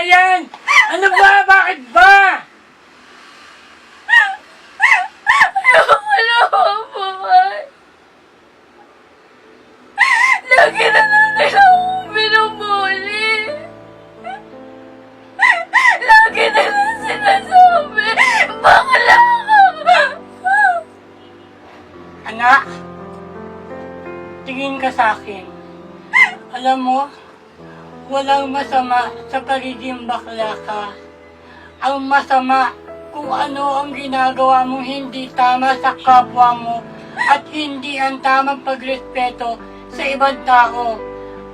yan? Ano ba? Bakit ba? Wala akong buhay. Lagi na lang nila akong binubuli. Lagi na lang sinasabi, bakla ka. Anak, tingin ka sa akin. Alam mo, walang masama sa pagiging bakla ka. Ang masama kung ano ang ginagawa mong hindi tama sa kapwa mo at hindi ang tamang pagrespeto sa ibang tao.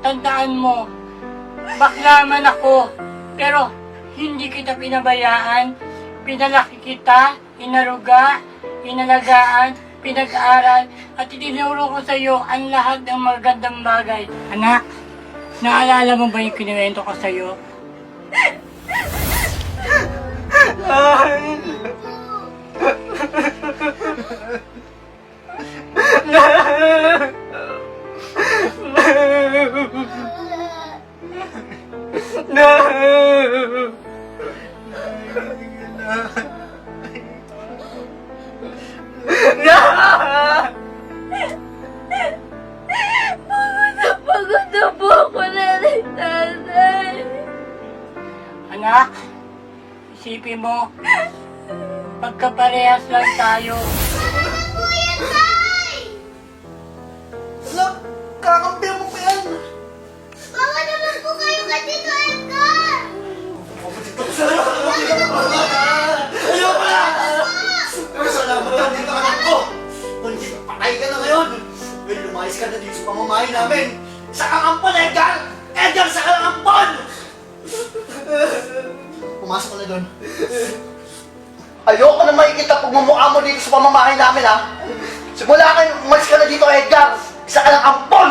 Tandaan mo, bakla man ako, pero hindi kita pinabayaan. Pinalaki kita, inaruga, inalagaan, pinag-aaral, at itinuro ko sa iyo ang lahat ng magandang bagay. Anak, naalala mo ba yung kinuwento ko sa iyo? Pagod na po ako na rin, Tatay. Anak, isipin mo, pagkaparehas lang tayo. Anak, kakampi mo pa yan! Bawa naman po kayo kay Tito Edgar! Ayaw ka na! Pero salamat ka dito anak ko! Kundi patay ka na ngayon! Well, lumayas ka na dito sa pamamahay namin! Sa kakampon, Edgar! Edgar, sa kakampon! Pumasok ka na doon. Ayoko na makikita pagmumukha mo dito sa pamamahay namin, ha? Simula kayo, umalis ka na dito, Edgar! Isa ka ng ampon!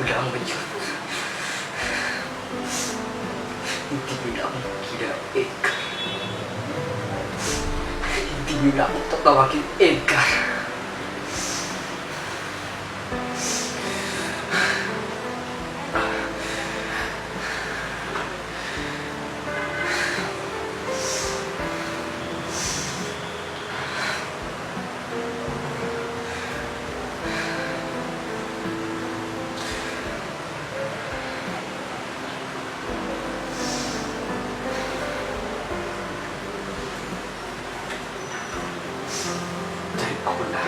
Wala mo yun. Hindi mo na akong kinaig. Hindi mo na akong tatawagin Edgar. Dahil ako na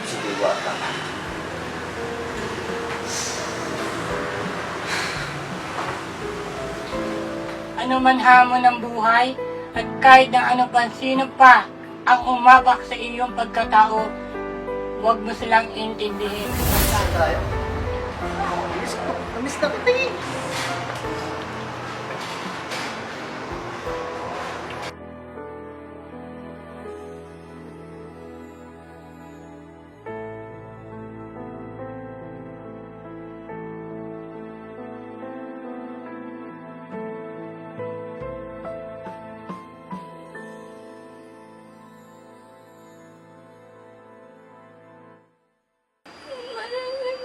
si Diwata. Ano man hamon ng buhay, at kahit ng ano pa sino pa ang umabak sa iyong pagkatao, huwag mo silang intindihin. Tayo. Namiss na kita eh.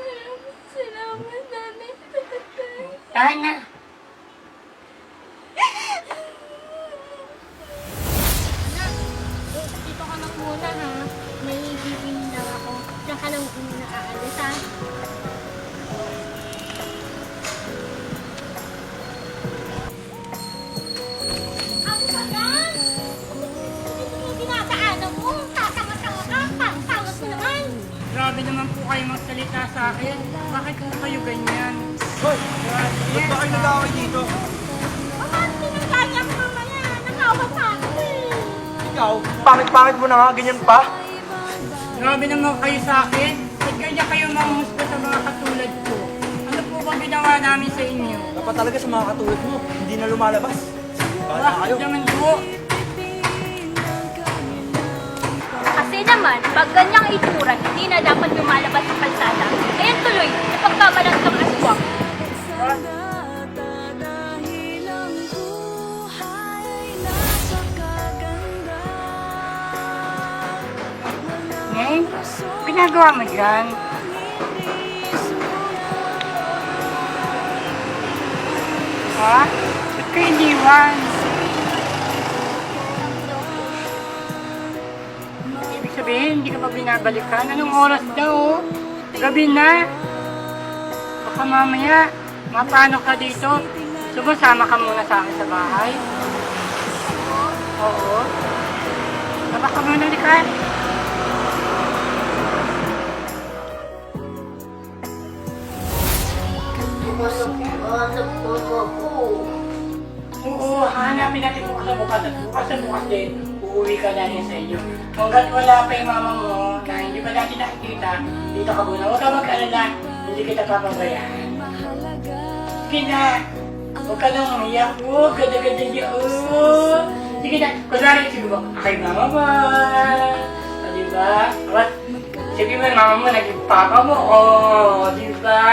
Maraming salamat, Nanay, Tatay. Tahan na. Dito ka na muna ha. May bibing daw ako. Diyan ka lang muna aalis ha. Ang tagal! Ito yung dinadaanan mo. Tatanga-tanga ka. Pang-tangas mo naman. Grabe naman po kayo magsalita sa akin. Bakit po kayo ganyan? Hoy! Yes, Ba't ba kayo nag-away dito? Bakit pinagkanya mo mamaya? Nakawa pa ako eh. Ikaw, pangit-pangit mo na nga, ganyan pa. Grabe naman kayo sa akin. Ba't kanya kayo mamuspa sa mga katulad ko? Ano po bang ginawa namin sa inyo? Dapat talaga sa mga katulad mo, hindi na lumalabas. Bahala kayo. Bakit naman po? Kasi naman, pag ganyang itsura, hindi na dapat lumalabas sa kalsada. Ayan tuloy, napagkamalang kang aswang. Ngayon, pinagawa mo dyan. Ha? Ba't ka iniwan? Ibig sabihin, hindi ka pa binabalikan? Anong oras daw? Gabi na. Baka mamaya, mapano ka dito? Sumasama ka muna sa akin sa bahay? Oo. Baka ka muna likan. Oo, hanapin natin bukas na bukas at bukas na bukas din. Uuwi ka na rin sa inyo. Hanggat wala pa yung mama mo na hindi pa natin nakikita, dito ka muna. Huwag ka mag-alala, hindi kita papabayaan. Sige na, huwag ka nang umiyak. Oo, ganda-ganda niya. Oo. Sige na, kunwari siguro, kay mama mo. O, diba? What? Sige mo, mama mo, naging papa mo. Oo, diba?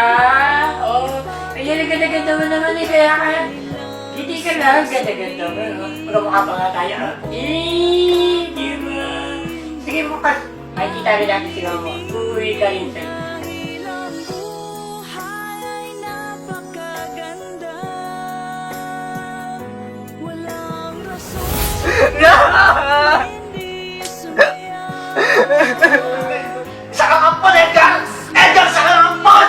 Oo. Kaya ganda-ganda mo naman eh, kaya ka. Hindi ka lang, ganda-ganda mo, no? Magkamukha pa nga tayo, ha? Diba? Sige bukas, makikita rin natin si mama mo. Uuwi ka rin sa'yo. Isa kang ampon, Edgar! Edgar, isa kang ampon!